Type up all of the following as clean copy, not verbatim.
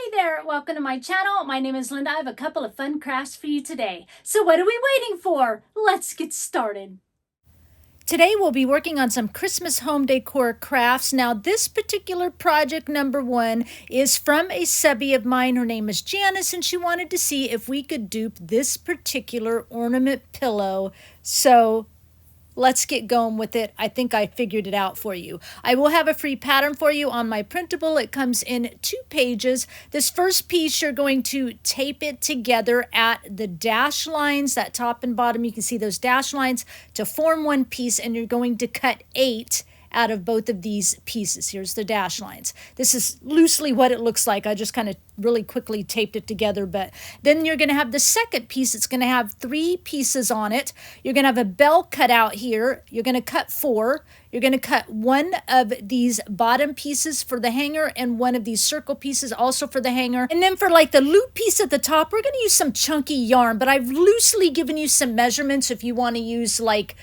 Hey there, welcome to my channel. My name is Linda. I have a couple of fun crafts for you today. So what are we waiting for? Let's get started. Today we'll be working on some Christmas home decor crafts. Now this particular project, number one, is from a subby of mine. Her name is Janice, and she wanted to see if we could dupe this particular ornament pillow. So let's get going with it. I think I figured it out for you. I will have a free pattern for you on my printable. It comes in 2 pages. This first piece, you're going to tape it together at the dash lines, that top and bottom. You can see those dash lines to form one piece, and you're going to cut 8 out of both of these pieces. Here's the dash lines. This is loosely what it looks like. I just kind of really quickly taped it together, but then you're going to have the second piece. It's going to have 3 pieces on it. You're going to have a bell cut out here. You're going to cut 4. You're going to cut 1 of these bottom pieces for the hanger and 1 of these circle pieces also for the hanger. And then for like the loop piece at the top, we're going to use some chunky yarn, but I've loosely given you some measurements if you want to use like,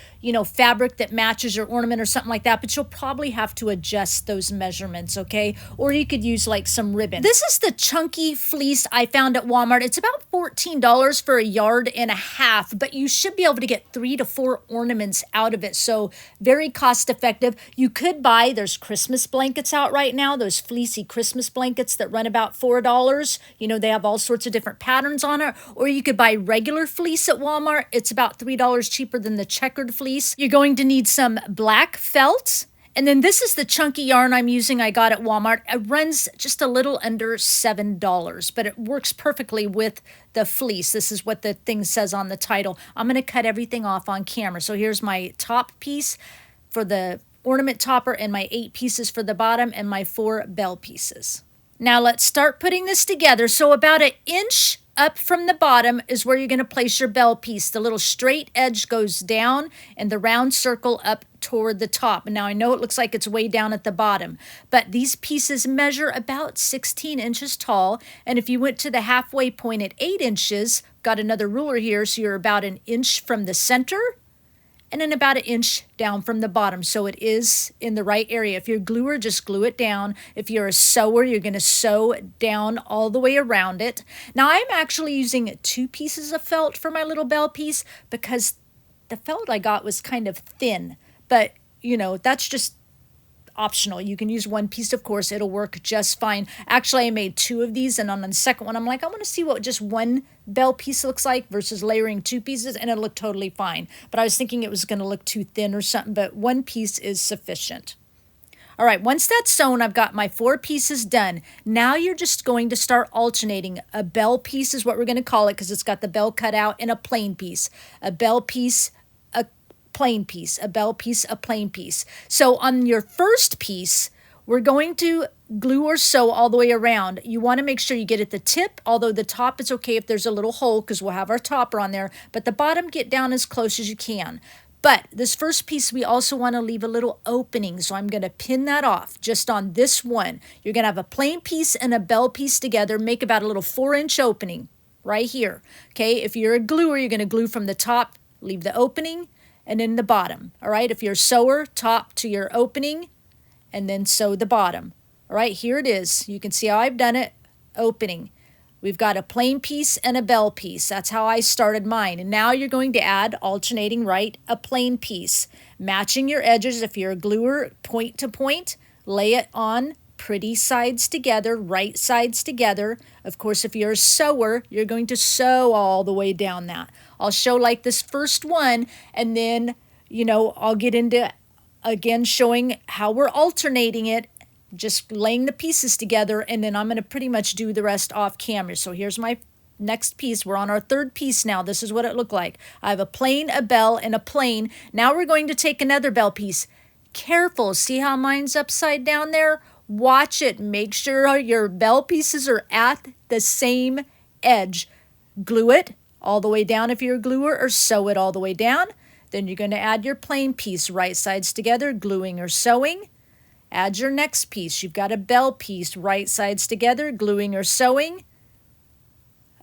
fabric that matches your ornament or something like that, but you'll probably have to adjust those measurements, okay? Or you could use like some ribbon. This is the chunky fleece I found at Walmart. It's about $14 for 1.5 yards, but you should be able to get 3 to 4 ornaments out of it. So very cost effective. You could buy, there's Christmas blankets out right now, those fleecy Christmas blankets that run about $4. They have all sorts of different patterns on it. Or you could buy regular fleece at Walmart. It's about $3 cheaper than the checkered fleece. You're going to need some black felt. And then this is the chunky yarn I'm using. I got at Walmart. It runs just a little under $7, but it works perfectly with the fleece. This is what the thing says on the title. I'm going to cut everything off on camera. So here's my top piece for the ornament topper and my 8 pieces for the bottom and my 4 bell pieces. Now let's start putting this together. So about 1 inch up from the bottom is where you're going to place your bell piece. The little straight edge goes down and the round circle up toward the top. And now I know it looks like it's way down at the bottom, but these pieces measure about 16 inches tall. And if you went to the halfway point at 8 inches, got another ruler here, so you're about 1 inch from the center and then about 1 inch down from the bottom. So it is in the right area. If you're a gluer, just glue it down. If you're a sewer, you're going to sew down all the way around it. Now I'm actually using 2 pieces of felt for my little bell piece because the felt I got was kind of thin. But, that's just optional. You can use 1 piece, of course. It'll work just fine. Actually, I made 2 of these, and on the second one, I'm like, I want to see what just 1 bell piece looks like versus layering 2 pieces, and it looked totally fine. But I was thinking it was going to look too thin or something, but 1 piece is sufficient. All right, once that's sewn, I've got my 4 pieces done. Now you're just going to start alternating. A bell piece is what we're going to call it because it's got the bell cut out, and a plain piece. A bell piece, a plain piece, a bell piece, a plain piece. So on your first piece, we're going to glue or sew all the way around. You want to make sure you get at the tip, although the top is okay if there's a little hole because we'll have our topper on there, but the bottom, get down as close as you can. But this first piece, we also want to leave a little opening, so I'm going to pin that off just on this one. You're going to have a plain piece and a bell piece together, make about a little 4-inch opening right here. Okay, if you're a gluer, you're going to glue from the top, leave the opening, and then the bottom. All right, if you're a sewer, top to your opening, and then sew the bottom. All right, here it is. You can see how I've done it. Opening. We've got a plain piece and a bell piece. That's how I started mine. And now you're going to add, alternating, right, a plain piece. Matching your edges. If you're a gluer, point to point, lay it on pretty sides together, right sides together. Of course, if you're a sewer, you're going to sew all the way down that. I'll show like this first one, and then, I'll get into, again, showing how we're alternating it, just laying the pieces together, and then I'm going to pretty much do the rest off camera. So here's my next piece. We're on our 3rd piece now. This is what it looked like. I have a plain, a bell, and a plain. Now we're going to take another bell piece. Careful. See how mine's upside down there? Watch it. Make sure your bell pieces are at the same edge. Glue it all the way down if you're a gluer, or sew it all the way down. Then you're going to add your plain piece, right sides together, gluing or sewing. Add your next piece. You've got a bell piece, right sides together, gluing or sewing.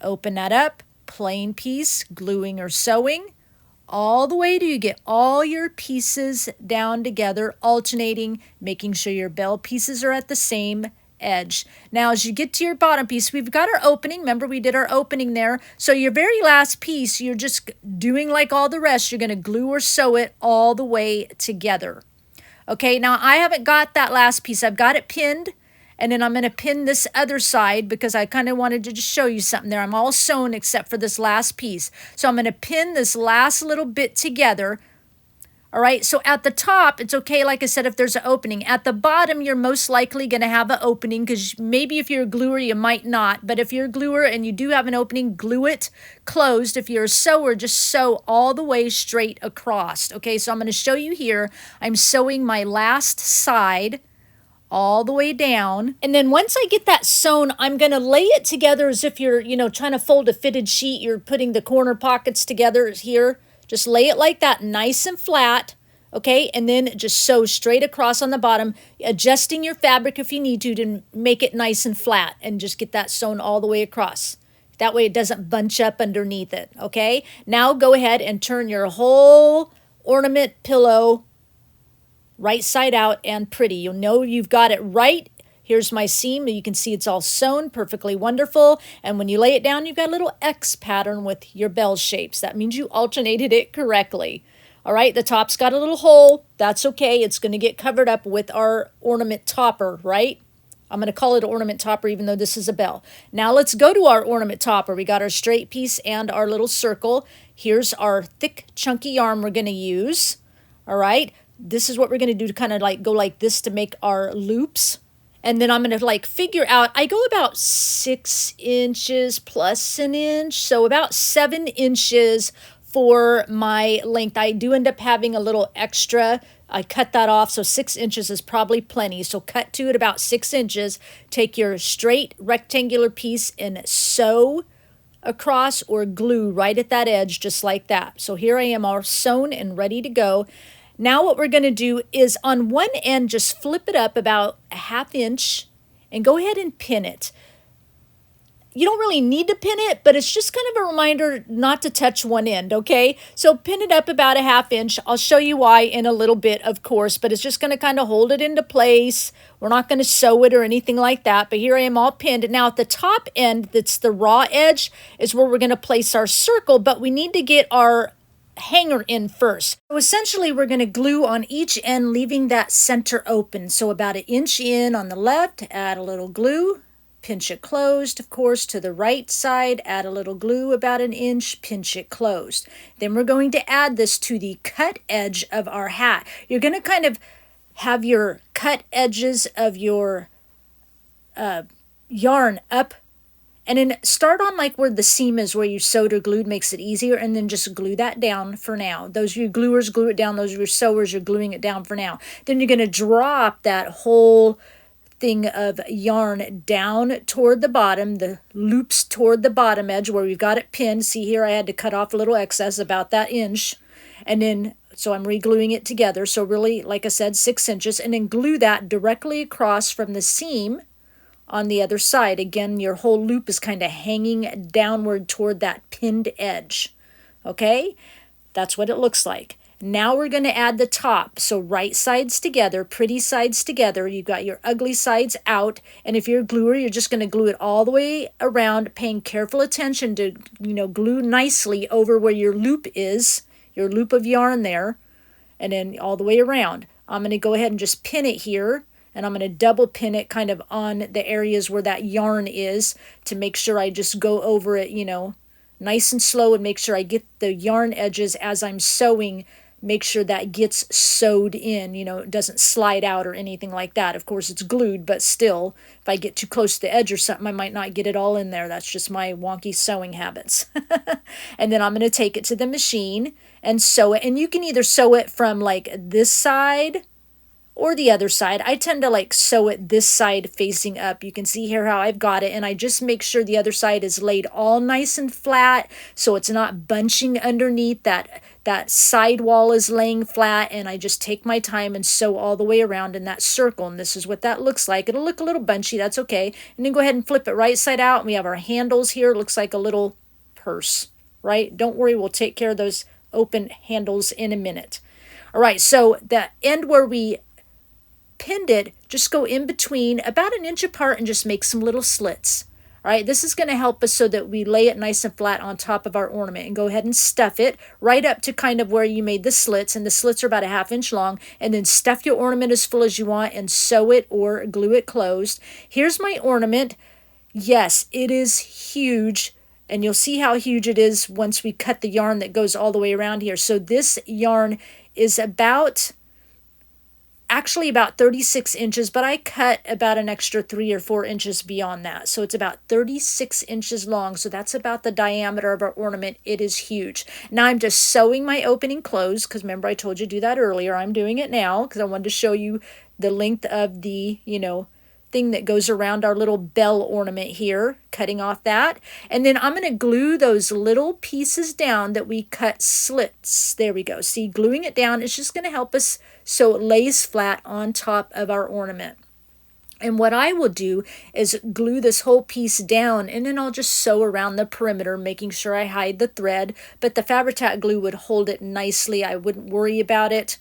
Open that up, plain piece, gluing or sewing. All the way till you get all your pieces down together, alternating, making sure your bell pieces are at the same edge. Now, as you get to your bottom piece, we've got our opening. Remember, we did our opening there. So your very last piece, you're just doing like all the rest. You're going to glue or sew it all the way together. Okay, now I haven't got that last piece. I've got it pinned, and then I'm going to pin this other side because I kind of wanted to just show you something there. I'm all sewn except for this last piece. So I'm going to pin this last little bit together. All right, so at the top, it's okay, like I said, if there's an opening. At the bottom, you're most likely going to have an opening because maybe if you're a gluer, you might not. But if you're a gluer and you do have an opening, glue it closed. If you're a sewer, just sew all the way straight across. Okay, so I'm going to show you here. I'm sewing my last side all the way down. And then once I get that sewn, I'm going to lay it together as if you're, trying to fold a fitted sheet. You're putting the corner pockets together here. Just lay it like that, nice and flat, okay? And then just sew straight across on the bottom, adjusting your fabric if you need to make it nice and flat, and just get that sewn all the way across. That way it doesn't bunch up underneath it, okay? Now go ahead and turn your whole ornament pillow right side out and pretty. You'll know you've got it right. Here's my seam. You can see it's all sewn, perfectly wonderful. And when you lay it down, you've got a little X pattern with your bell shapes. That means you alternated it correctly. All right, the top's got a little hole. That's okay. It's going to get covered up with our ornament topper, right? I'm going to call it ornament topper even though this is a bell. Now let's go to our ornament topper. We got our straight piece and our little circle. Here's our thick, chunky yarn we're going to use. All right, this is what we're going to do to kind of like go like this to make our loops. And then I'm going to like figure out, I go about 6 inches plus an inch. So about 7 inches for my length. I do end up having a little extra. I cut that off. So 6 inches is probably plenty. So cut to it about 6 inches. Take your straight rectangular piece and sew across or glue right at that edge, just like that. So here I am all sewn and ready to go. Now what we're going to do is on one end, just flip it up about a 1/2 inch and go ahead and pin it. You don't really need to pin it, but it's just kind of a reminder not to touch one end, okay? So pin it up about a 1/2 inch. I'll show you why in a little bit, of course, but it's just going to kind of hold it into place. We're not going to sew it or anything like that, but here I am all pinned. Now at the top end, that's the raw edge, is where we're going to place our circle, but we need to get our hanger in first. So essentially we're going to glue on each end, leaving that center open. So about 1 inch in on the left, add a little glue, pinch it closed, of course, to the right side, add a little glue about 1 inch, pinch it closed. Then we're going to add this to the cut edge of our hat. You're going to kind of have your cut edges of your yarn up, and then start on like where the seam is, where you sewed or glued, makes it easier, and then just glue that down for now. Those of you gluers, glue it down. Those of you sewers, you're gluing it down for now. Then you're going to drop that whole thing of yarn down toward the bottom, the loops toward the bottom edge where we've got it pinned. See here, I had to cut off a little excess, about that inch. And then, so I'm re-gluing it together. So really, like I said, 6 inches, and then glue that directly across from the seam on the other side. Again, your whole loop is kind of hanging downward toward that pinned edge. Okay, that's what it looks like. Now we're going to add the top. So right sides together, pretty sides together. You've got your ugly sides out. And if you're a gluer, you're just going to glue it all the way around, paying careful attention to, glue nicely over where your loop is, your loop of yarn there, and then all the way around. I'm going to go ahead and just pin it here. And I'm going to double pin it kind of on the areas where that yarn is to make sure I just go over it, nice and slow, and make sure I get the yarn edges as I'm sewing. Make sure that gets sewed in, it doesn't slide out or anything like that. Of course, it's glued, but still, if I get too close to the edge or something, I might not get it all in there. That's just my wonky sewing habits. And then I'm going to take it to the machine and sew it. And you can either sew it from like this side or the other side. I tend to like sew it this side facing up. You can see here how I've got it, and I just make sure the other side is laid all nice and flat so it's not bunching underneath. That side wall is laying flat, and I just take my time and sew all the way around in that circle, and this is what that looks like. It'll look a little bunchy, that's okay. And then go ahead and flip it right side out, and we have our handles here. It looks like a little purse, right? Don't worry, we'll take care of those open handles in a minute. All right, so the end where we pinned it, just go in between about an inch apart and just make some little slits. All right, this is going to help us so that we lay it nice and flat on top of our ornament, and go ahead and stuff it right up to kind of where you made the slits, and the slits are about a 1/2 inch long, and then stuff your ornament as full as you want and sew it or glue it closed. Here's my ornament. Yes, it is huge, and you'll see how huge it is once we cut the yarn that goes all the way around here. So this yarn is actually about 36 inches, but I cut about an extra 3 or 4 inches beyond that. So it's about 36 inches long. So that's about the diameter of our ornament. It is huge. Now I'm just sewing my opening closed, because remember I told you to do that earlier. I'm doing it now because I wanted to show you the length of the, thing that goes around our little bell ornament here, cutting off that. And then I'm going to glue those little pieces down that we cut slits. There we go. See, gluing it down is just going to help us so it lays flat on top of our ornament. And what I will do is glue this whole piece down, and then I'll just sew around the perimeter, making sure I hide the thread. But the Fabri-Tac glue would hold it nicely. I wouldn't worry about it.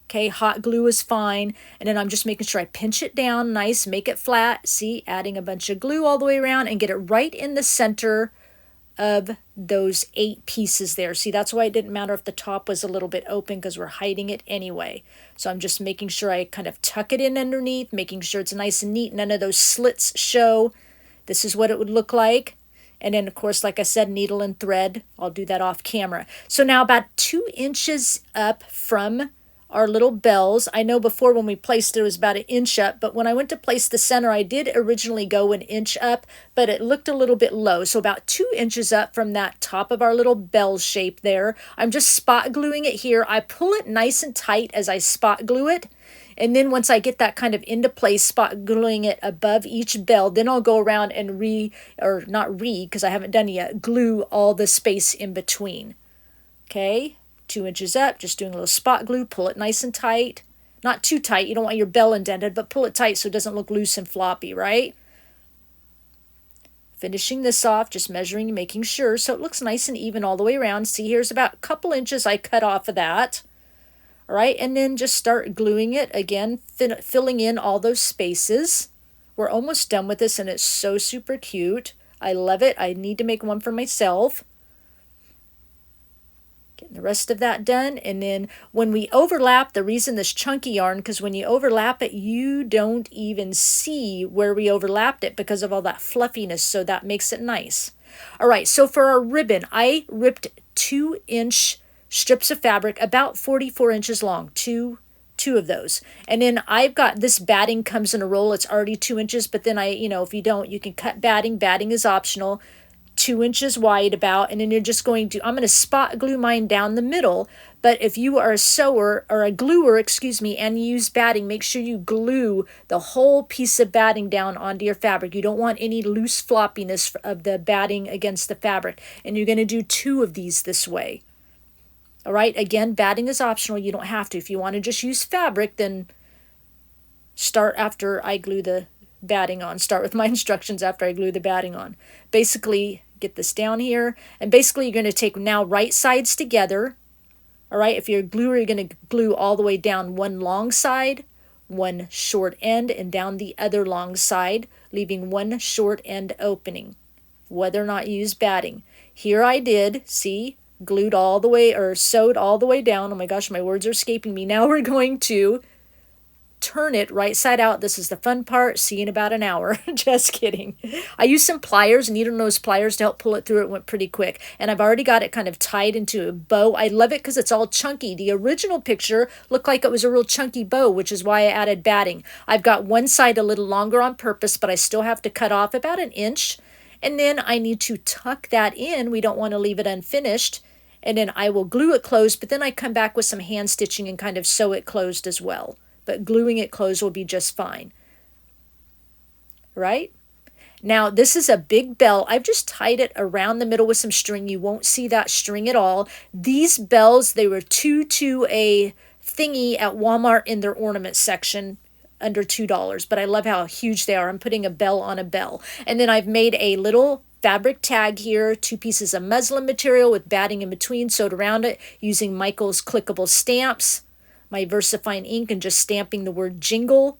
Okay, hot glue is fine. And then I'm just making sure I pinch it down nice, make it flat. See, adding a bunch of glue all the way around and get it right in the center of those 8 pieces there. See, that's why it didn't matter if the top was a little bit open, because we're hiding it anyway. So I'm just making sure I kind of tuck it in underneath, making sure it's nice and neat. None of those slits show. This is what it would look like. And then, of course, like I said, needle and thread. I'll do that off camera. So now about 2 inches up from our little bells. I know before when we placed it was about 1 inch up, but when I went to place the center, I did originally go 1 inch up, but it looked a little bit low. So about 2 inches up from that top of our little bell shape there. I'm just spot gluing it here. I pull it nice and tight as I spot glue it. And then once I get that kind of into place, spot gluing it above each bell, then I'll go around and because I haven't done it yet, glue all the space in between. Okay. 2 inches up, just doing a little spot glue, pull it nice and tight. Not too tight, you don't want your bell indented, but pull it tight so it doesn't look loose and floppy, right? Finishing this off, just measuring, making sure, so it looks nice and even all the way around. See, here's about a couple inches I cut off of that. All right, and then just start gluing it again, filling in all those spaces. We're almost done with this, and it's so super cute. I love it. I need to make one for myself. Getting the rest of that done. And then when we overlap, the reason this chunky yarn, because when you overlap it, you don't even see where we overlapped it because of all that fluffiness. So that makes it nice. All right, so for our ribbon, I ripped 2-inch strips of fabric, about 44 inches long, two of those. And then I've got this batting comes in a roll. It's already 2 inches, but then if you don't, you can cut batting. Batting is optional. 2 inches wide about, and then you're just I'm going to spot glue mine down the middle. But if you are a sewer or a gluer, and you use batting, make sure you glue the whole piece of batting down onto your fabric. You don't want any loose floppiness of the batting against the fabric. And you're going to do 2 of these this way. All right, again, batting is optional. You don't have to. If you want to just use fabric, then start after I glue the batting on. Start with my instructions after I glue the batting on. Basically, get this down here, and basically you're going to take now right sides together. All right, if you're a gluer, you're going to glue all the way down one long side, one short end, and down the other long side, leaving one short end opening, whether or not you use batting. Here I did, see, glued all the way, or sewed all the way down. Oh my gosh, my words are escaping me. Now we're going to turn it right side out. This is the fun part. See you in about an hour. Just kidding. I used some pliers, needle nose pliers, to help pull it through. It went pretty quick. And I've already got it kind of tied into a bow. I love it because it's all chunky. The original picture looked like it was a real chunky bow, which is why I added batting. I've got one side a little longer on purpose, but I still have to cut off about 1 inch. And then I need to tuck that in. We don't want to leave it unfinished. And then I will glue it closed, but then I come back with some hand stitching and kind of sew it closed as well. But gluing it closed will be just fine. Right? Now, this is a big bell. I've just tied it around the middle with some string. You won't see that string at all. These bells, they were a thingy at Walmart in their ornament section, under $2. But I love how huge they are. I'm putting a bell on a bell. And then I've made a little fabric tag here, 2 pieces of muslin material with batting in between, sewed around it using Michael's clickable stamps. my VersaFine ink and just stamping the word jingle.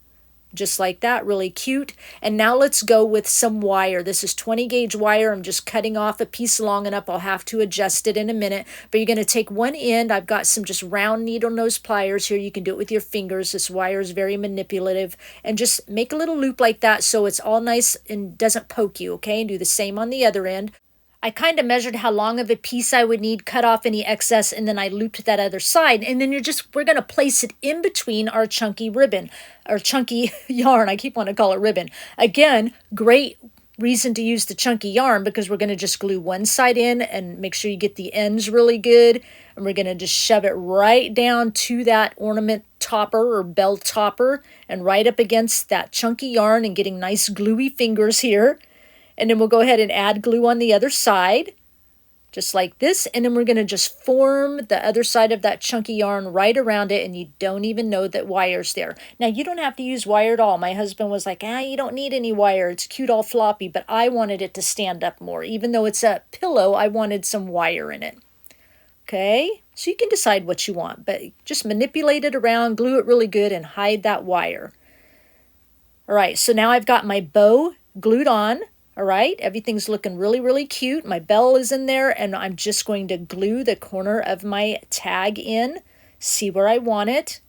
Just like that, really cute. And now let's go with some wire. This is 20 gauge wire. I'm just cutting off a piece long enough. I'll have to adjust it in a minute. But you're going to take one end. I've got some just round needle nose pliers here. You can do it with your fingers. This wire is very manipulative. And just make a little loop like that so it's all nice and doesn't poke you, okay? And do the same on the other end. I kind of measured how long of a piece I would need, cut off any excess, and then I looped that other side. And then we're going to place it in between our chunky ribbon, or chunky yarn. I keep wanting to call it ribbon. Again, great reason to use the chunky yarn because we're going to just glue one side in and make sure you get the ends really good. And we're going to just shove it right down to that ornament topper or bell topper and right up against that chunky yarn and getting nice gluey fingers here. And then we'll go ahead and add glue on the other side, just like this. And then we're going to just form the other side of that chunky yarn right around it, and you don't even know that wire's there. Now, you don't have to use wire at all. My husband was like, you don't need any wire. It's cute all floppy, but I wanted it to stand up more. Even though it's a pillow, I wanted some wire in it. Okay, so you can decide what you want, but just manipulate it around, glue it really good, and hide that wire. All right, so now I've got my bow glued on. All right, everything's looking really, really cute. My bell is in there, and I'm just going to glue the corner of my tag in, see where I want it.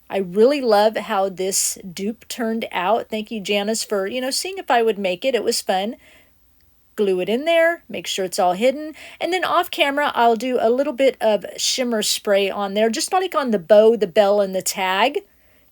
I really love how this dupe turned out. Thank you, Janice, for, seeing if I would make it. It was fun. Glue it in there, make sure it's all hidden. And then off camera, I'll do a little bit of shimmer spray on there, just like on the bow, the bell, and the tag,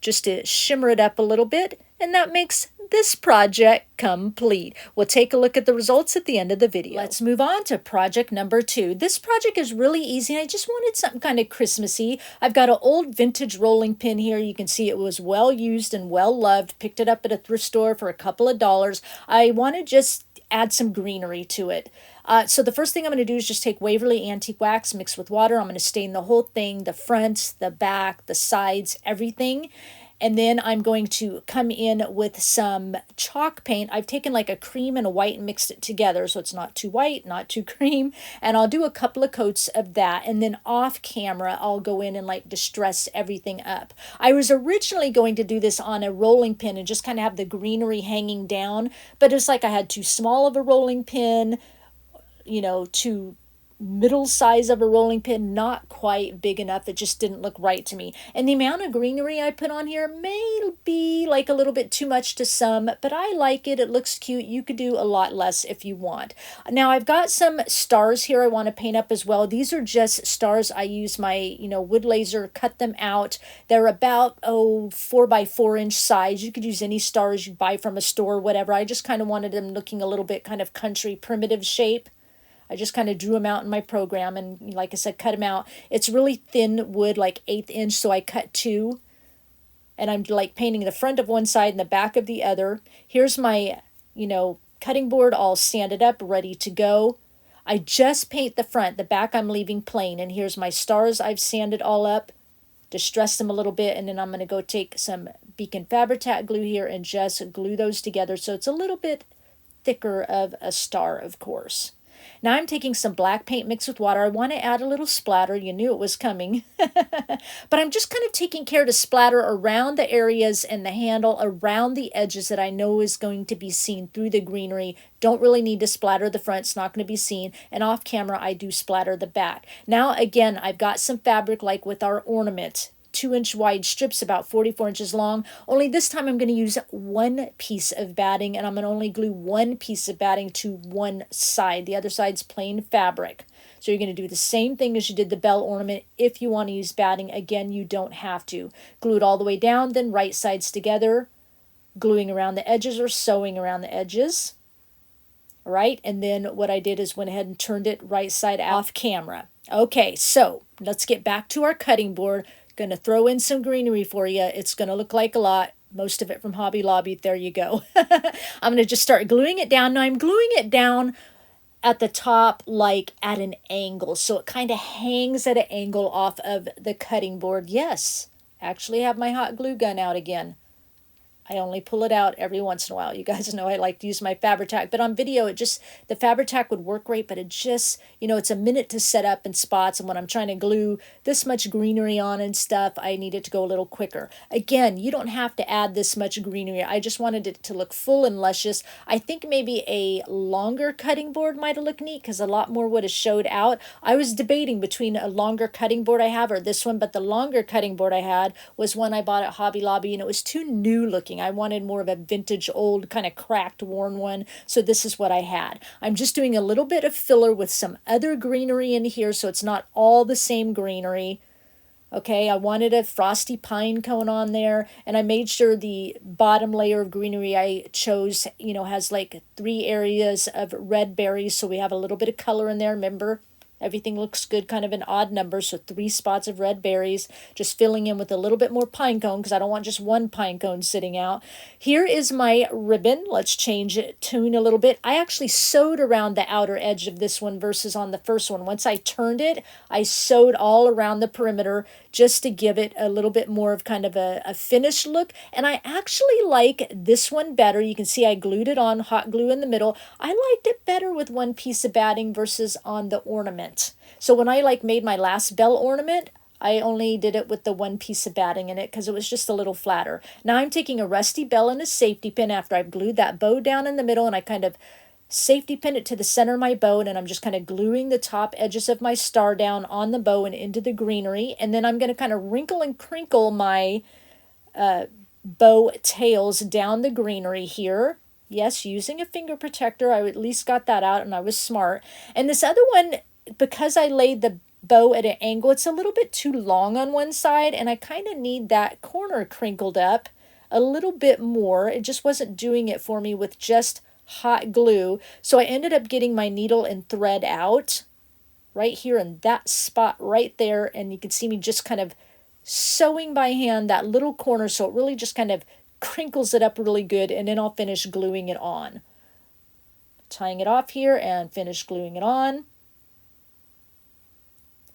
just to shimmer it up a little bit. And that makes this project complete. We'll take a look at the results at the end of the video. Let's move on to project number 2. This project is really easy. I just wanted something kind of Christmassy. I've got an old vintage rolling pin here. You can see it was well used and well loved. Picked it up at a thrift store for a couple of dollars. I want to just add some greenery to it. So the first thing I'm going to do is just take Waverly Antique Wax mixed with water. I'm going to stain the whole thing, the front, the back, the sides, everything. And then I'm going to come in with some chalk paint. I've taken like a cream and a white and mixed it together so it's not too white, not too cream. And I'll do a couple of coats of that. And then off camera, I'll go in and like distress everything up. I was originally going to do this on a rolling pin and just kind of have the greenery hanging down. But it's like I had too small of a rolling pin, too middle size of a rolling pin, not quite big enough. It just didn't look right to me. And the amount of greenery I put on here may be like a little bit too much to some, but I like it. It looks cute. You could do a lot less if you want. Now I've got some stars here I want to paint up as well. These are just stars. I use my, wood laser, cut them out. They're about, 4 by 4 inch size. You could use any stars you buy from a store, whatever. I just kind of wanted them looking a little bit kind of country primitive shape. I just kind of drew them out in my program and, like I said, cut them out. It's really thin wood, like 1/8 inch, so I cut 2. And I'm like painting the front of one side and the back of the other. Here's my, cutting board all sanded up, ready to go. I just paint the front. The back I'm leaving plain. And here's my stars. I've sanded all up, distressed them a little bit, and then I'm going to go take some Beacon Fabri-Tac glue here and just glue those together so it's a little bit thicker of a star, of course. Now I'm taking some black paint mixed with water. I want to add a little splatter. You knew it was coming. But I'm just kind of taking care to splatter around the areas and the handle, around the edges that I know is going to be seen through the greenery. Don't really need to splatter the front. It's not going to be seen. And off camera, I do splatter the back. Now, again, I've got some fabric like with our ornament. 2-inch wide strips, about 44 inches long. Only this time I'm going to use one piece of batting, and I'm going to only glue one piece of batting to one side. The other side's plain fabric. So you're going to do the same thing as you did the bell ornament. If you want to use batting, again, you don't have to. Glue it all the way down, then right sides together, gluing around the edges or sewing around the edges. All right, and then what I did is went ahead and turned it right side off camera. Okay, so let's get back to our cutting board. Going to throw in some greenery for you. It's going to look like a lot. Most of it from Hobby Lobby. There you go. I'm going to just start gluing it down. Now I'm gluing it down at the top like at an angle. So it kind of hangs at an angle off of the cutting board. Yes, actually have my hot glue gun out again. I only pull it out every once in a while. You guys know I like to use my Fabri-Tac, but on video, the Fabri-Tac would work great, but it just, it's a minute to set up in spots. And when I'm trying to glue this much greenery on and stuff, I need it to go a little quicker. Again, you don't have to add this much greenery. I just wanted it to look full and luscious. I think maybe a longer cutting board might have looked neat because a lot more would have showed out. I was debating between a longer cutting board I have or this one, but the longer cutting board I had was one I bought at Hobby Lobby, and it was too new looking. I wanted more of a vintage, old, kind of cracked, worn one, so this is what I had. I'm just doing a little bit of filler with some other greenery in here, so it's not all the same greenery. Okay, I wanted a frosty pine cone on there, and I made sure the bottom layer of greenery I chose, has like 3 areas of red berries, so we have a little bit of color in there. Remember, everything looks good, kind of an odd number, so 3 spots of red berries, just filling in with a little bit more pine cone because I don't want just one pine cone sitting out. Here is my ribbon. Let's change it, tune a little bit. I actually sewed around the outer edge of this one versus on the first one. Once I turned it, I sewed all around the perimeter just to give it a little bit more of kind of a finished look. And I actually like this one better. You can see I glued it on, hot glue in the middle. I liked it better with one piece of batting versus on the ornament. So when I made my last bell ornament, I only did it with the one piece of batting in it because it was just a little flatter. Now I'm taking a rusty bell and a safety pin after I've glued that bow down in the middle, and I kind of safety pin it to the center of my bow, and I'm just kind of gluing the top edges of my star down on the bow and into the greenery. And then I'm going to kind of wrinkle and crinkle my bow tails down the greenery here. Yes, using a finger protector. I at least got that out, and I was smart. And this other one, because I laid the bow at an angle, it's a little bit too long on one side, and I kind of need that corner crinkled up a little bit more. It just wasn't doing it for me with just hot glue. So I ended up getting my needle and thread out right here in that spot right there, and you can see me just kind of sewing by hand that little corner so it really just kind of crinkles it up really good, and then I'll finish gluing it on. Tying it off here and finish gluing it on.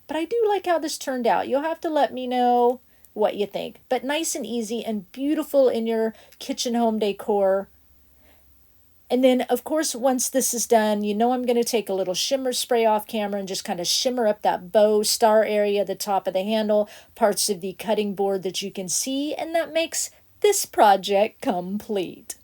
But I do like how this turned out. You'll have to let me know what you think. But nice and easy and beautiful in your kitchen home decor. And then, of course, once this is done, I'm going to take a little shimmer spray off camera and just kind of shimmer up that bow star area, the top of the handle, parts of the cutting board that you can see, and that makes this project complete.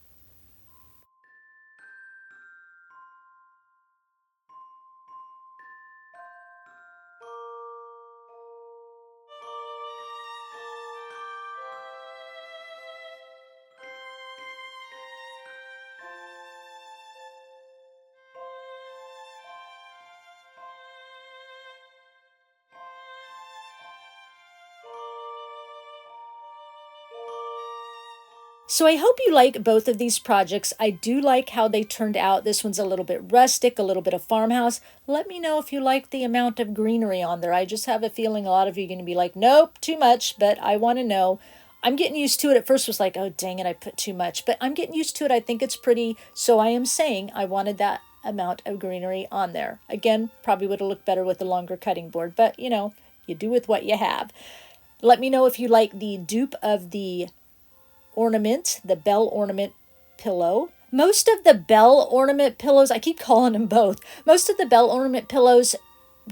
So I hope you like both of these projects. I do like how they turned out. This one's a little bit rustic, a little bit of farmhouse. Let me know if you like the amount of greenery on there. I just have a feeling a lot of you are going to be like, nope, too much, but I want to know. I'm getting used to it. At first it was like, oh, dang it, I put too much. But I'm getting used to it. I think it's pretty. So I am saying I wanted that amount of greenery on there. Again, probably would have looked better with a longer cutting board, but you do with what you have. Let me know if you like the dupe of the ornament, the bell ornament pillow. Most of the bell ornament pillows, I keep calling them both. Most of the bell ornament pillows,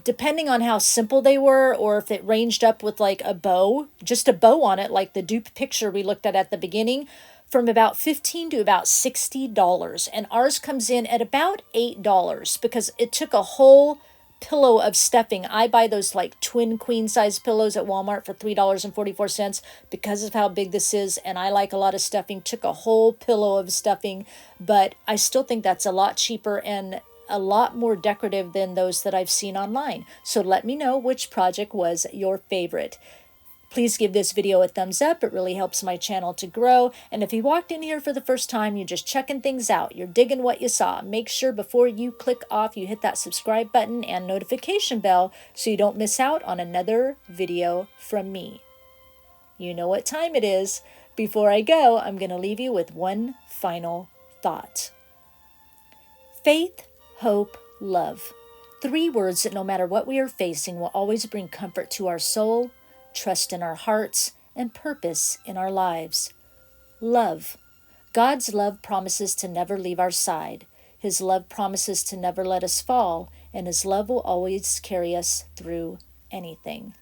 depending on how simple they were, or if it ranged up with like a bow, just a bow on it, like the dupe picture we looked at the beginning, from about $15 to about $60. And ours comes in at about $8 because it took a whole pillow of stuffing. I buy those like twin queen size pillows at Walmart for $3.44 because of how big this is, and I like a lot of stuffing. Took a whole pillow of stuffing, but I still think that's a lot cheaper and a lot more decorative than those that I've seen online. So let me know which project was your favorite. Please give this video a thumbs up. It really helps my channel to grow. And if you walked in here for the first time, you're just checking things out, you're digging what you saw, make sure before you click off, you hit that subscribe button and notification bell so you don't miss out on another video from me. You know what time it is. Before I go, I'm going to leave you with one final thought. Faith, hope, love. 3 words that no matter what we are facing will always bring comfort to our soul, trust in our hearts, and purpose in our lives. Love. God's love promises to never leave our side. His love promises to never let us fall, and His love will always carry us through anything.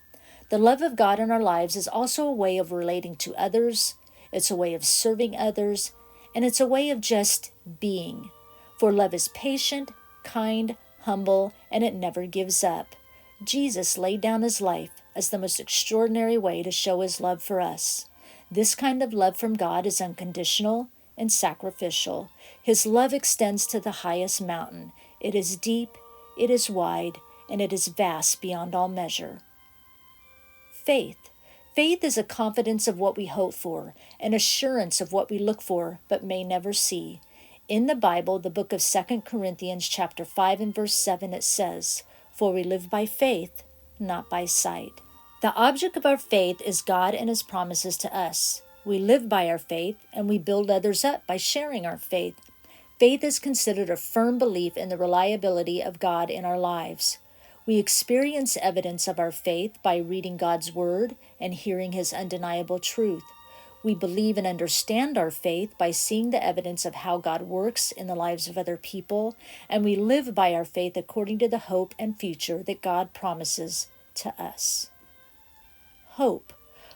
The love of God in our lives is also a way of relating to others, it's a way of serving others, and it's a way of just being. For love is patient, kind, humble, and it never gives up. Jesus laid down His life as the most extraordinary way to show His love for us. This kind of love from God is unconditional and sacrificial. His love extends to the highest mountain. It is deep, it is wide, and it is vast beyond all measure. Faith. Faith is a confidence of what we hope for, an assurance of what we look for but may never see. In the Bible, the book of 2 Corinthians chapter 5 and verse 7, it says, "For we live by faith, not by sight." The object of our faith is God and His promises to us. We live by our faith, and we build others up by sharing our faith. Faith is considered a firm belief in the reliability of God in our lives. We experience evidence of our faith by reading God's Word and hearing His undeniable truth. We believe and understand our faith by seeing the evidence of how God works in the lives of other people, and we live by our faith according to the hope and future that God promises to us. Hope.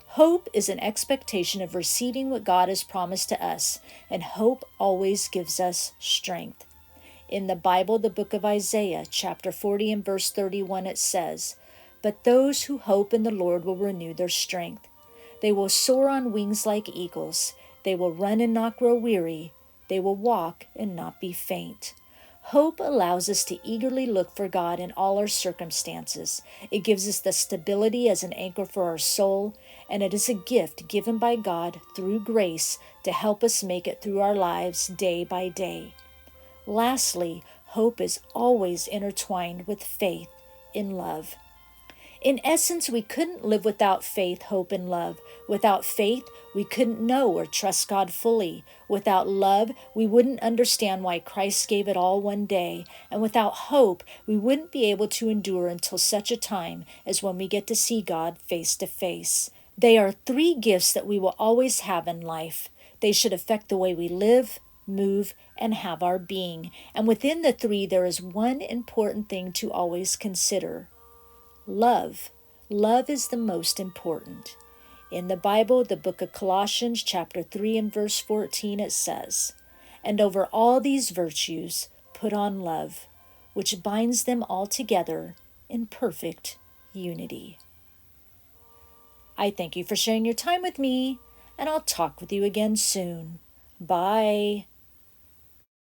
Hope is an expectation of receiving what God has promised to us, and hope always gives us strength. In the Bible, the book of Isaiah, chapter 40 and verse 31, it says, "But those who hope in the Lord will renew their strength. They will soar on wings like eagles. They will run and not grow weary. They will walk and not be faint." Hope allows us to eagerly look for God in all our circumstances. It gives us the stability as an anchor for our soul, and it is a gift given by God through grace to help us make it through our lives day by day. Lastly, hope is always intertwined with faith in love. In essence, we couldn't live without faith, hope, and love. Without faith, we couldn't know or trust God fully. Without love, we wouldn't understand why Christ gave it all one day. And without hope, we wouldn't be able to endure until such a time as when we get to see God face to face. They are three gifts that we will always have in life. They should affect the way we live, move, and have our being. And within the three, there is one important thing to always consider. Love. Love is the most important. In the Bible, the book of Colossians, chapter 3 and verse 14, it says, "And over all these virtues, put on love, which binds them all together in perfect unity." I thank you for sharing your time with me, and I'll talk with you again soon. Bye.